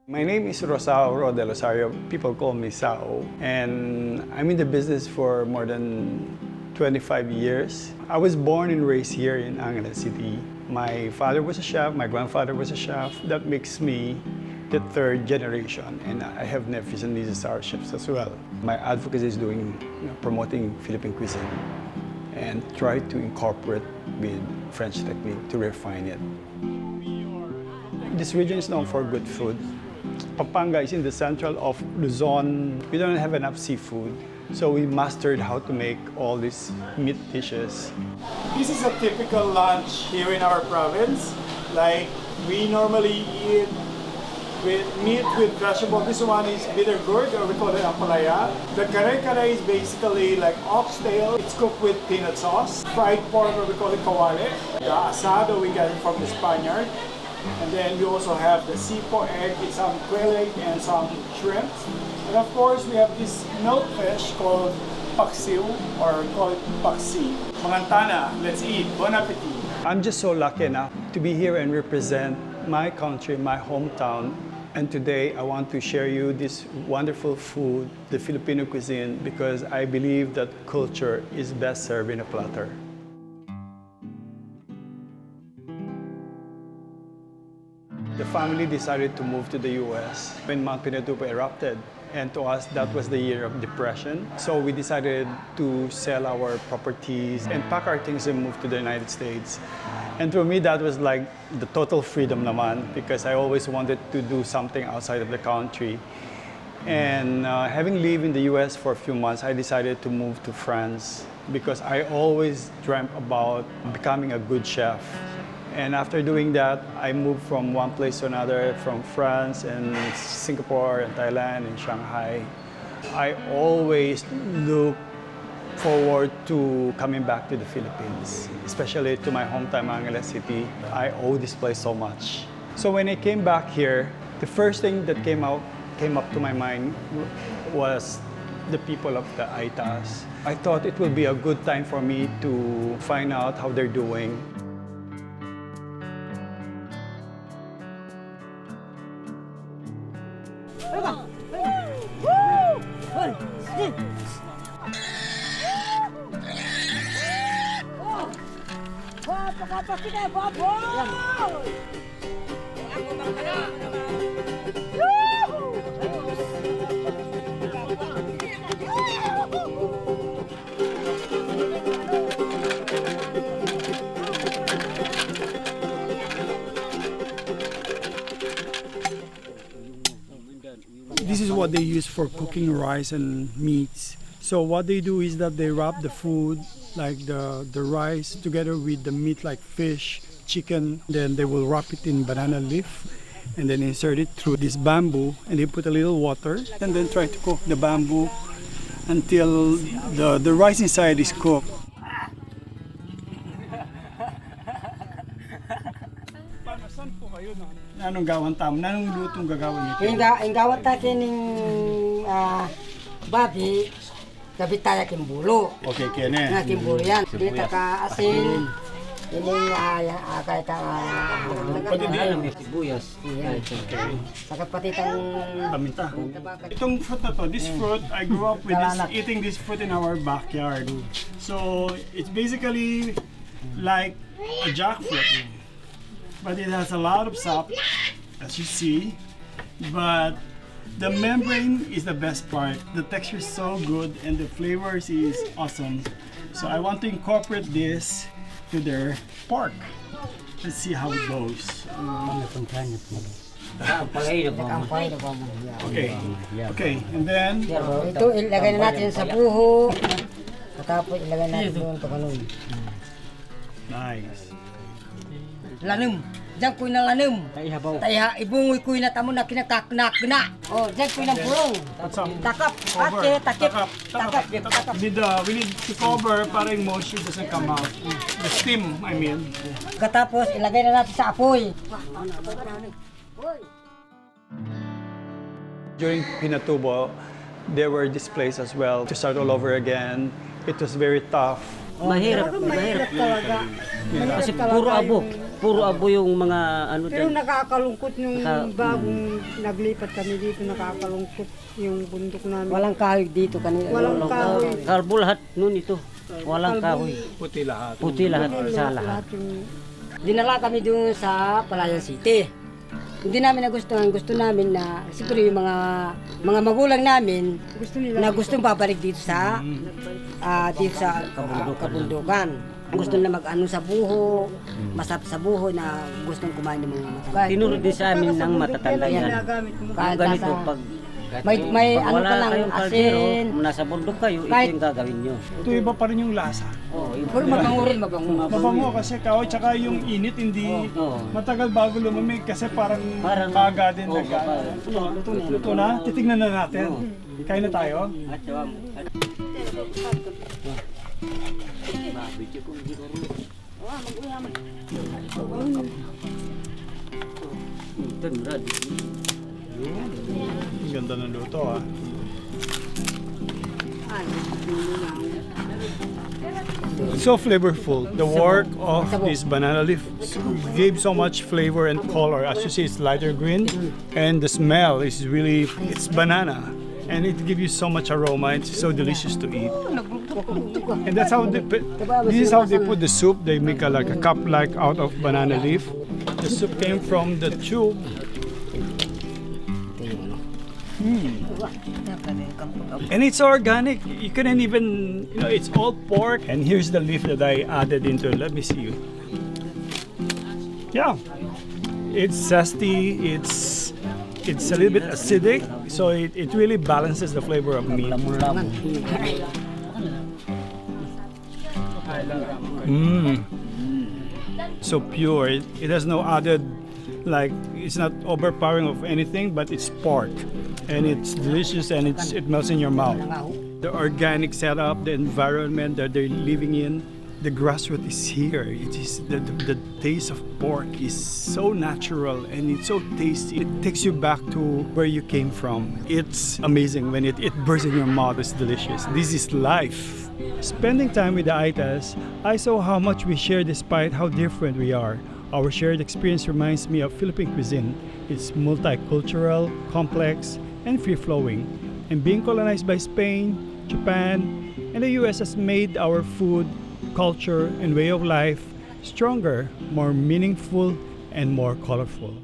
My name is Sau del Rosario. People call me Sau, and I'm in the business for more than 25 years. I was born and raised here in Angeles City. My father was a chef, my grandfather was a chef. That makes me the third generation, and I have nephews and nieces are chefs as well. My advocacy is promoting Philippine cuisine and try to incorporate with French technique to refine it. This region is known for good food. Pampanga is in the central of Luzon. We don't have enough seafood, so we mastered how to make all these meat dishes. This is a typical lunch here in our province. Like, we normally eat with meat with vegetable. This one is bitter gourd, or we call it ampalaya. The kare-kare is basically like oxtail. It's cooked with peanut sauce. Fried pork, or we call it kawale. The asado, we get it from the Spaniard. And then we also have the sipo egg with some quail egg and some shrimp. And of course, we have this milkfish called paksiw, or call it paksi. Mangantana, let's eat. Bon appetit. I'm just so lucky enough to be here and represent my country, my hometown. And today I want to share you this wonderful food, the Filipino cuisine, because I believe that culture is best served in a platter. The family decided to move to the US when Mount Pinatubo erupted. And to us, that was the year of depression. So we decided to sell our properties and pack our things and move to the United States. And for me, that was like the total freedom naman, because I always wanted to do something outside of the country. And having lived in the US for a few months, I decided to move to France because I always dreamt about becoming a good chef. And after doing that, I moved from one place to another, from France and Singapore and Thailand and Shanghai. I always look forward to coming back to the Philippines, especially to my hometown, Angeles City. I owe this place so much. So when I came back here, the first thing that came up to my mind was the people of the Aetas. I thought it would be a good time for me to find out how they're doing. This is what they use for cooking rice and meats. So what they do is that they wrap the food, like the rice, together with the meat like fish, chicken. Then they will wrap it in banana leaf and then insert it through this bamboo, and they put a little water and then try to cook the bamboo until the rice inside is cooked. Saan po kayo na? Anong gawan tamo? Anong lutong gagawin niyo? Yung gawat natin ng babi, kabitaya kimbulo. Okay, kene. Na kimbulo yan. Dito ka asin. Ini kahit sibuyas. saka pati tang paminta. Itong fruit na to, this fruit, I grew up with eating this fruit in our backyard. So it's basically like a jackfruit, but it has a lot of sap, as you see. But the membrane is the best part. The texture is so good and the flavors is awesome. So I want to incorporate this to their pork. Let's see how it goes. Okay. Okay, and then ito ilagay na natin sa buho. Tapos ilagay natin doon sa kanun. nice. Lanum. Diyan ko'y na lanum. Taiha ibungoy ko'y na tamo na kinakaknak na. Oh, diyan ko'y na bulong. Takap. Ate, takip. Takap. We need to cover para yung moisture doesn't come out. The steam, I mean. Katapos ilagay na natin sa apoy. During Pinatubo, there were displays as well. To start all over again, it was very tough. Mahirap talaga. Kasi puro abo. puro abo yung mga ano Pero dyan. nakakalungkot yung bagong naglipat kami dito, nakakalungkot yung bundok namin. Walang kahoy dito kanina. Walang kahoy. Kalbo lahat nun ito. Walang kahoy. Puti lahat. Puti lahat sa lahat. Dinala kami doon sa Palayan City. Hindi namin nagustuhan, gusto namin na siguro yung mga magulang namin na gustong babalik dito sa kabundukan. Gusto na mag-ano sa buho, masarap sa buho na gustong kumain ng mga matagay. Tinuro din sa amin ng matatanda yan. Kahit Ganito nasa- pag may ano ka wala lang, kayong kaldero, asin. kung nasa bundok kayo, ito Kahit- yung gagawin nyo. Ito iba pa rin yung lasa. Pero mabango rin, mabango. Mabango kasi kahoy, tsaka yung init hindi Oo. matagal bago lumamig kasi parang Parang- kaga din Oo, Luto na? Titignan na natin. Kain na tayo? At saka mo. Ang ganda ng luto ah. So flavorful. The work of this banana leaf gave so much flavor and color. As you see, it's lighter green, and the smell is really, it's banana, and it gives you so much aroma. It's so delicious to eat. And that's how this is how they put the soup. They make like a cup like out of banana leaf. The soup came from the tube. And it's organic. You couldn't even, it's all pork. And here's the leaf that I added into it. Let me see you. Yeah, it's zesty. It's a little bit acidic, so it really balances the flavor of meat. So pure. It has no added, like, it's not overpowering of anything, but it's pork. And it's delicious, and it melts in your mouth. The organic setup, the environment that they're living in, the grassroots is here. It is the taste of pork is so natural and it's so tasty. It takes you back to where you came from. It's amazing when it bursts in your mouth. It's delicious. This is life. Spending time with the Aetas, I saw how much we share despite how different we are. Our shared experience reminds me of Philippine cuisine. It's multicultural, complex, and free-flowing. And being colonized by Spain, Japan, and the US has made our food, culture, and way of life stronger, more meaningful, and more colorful.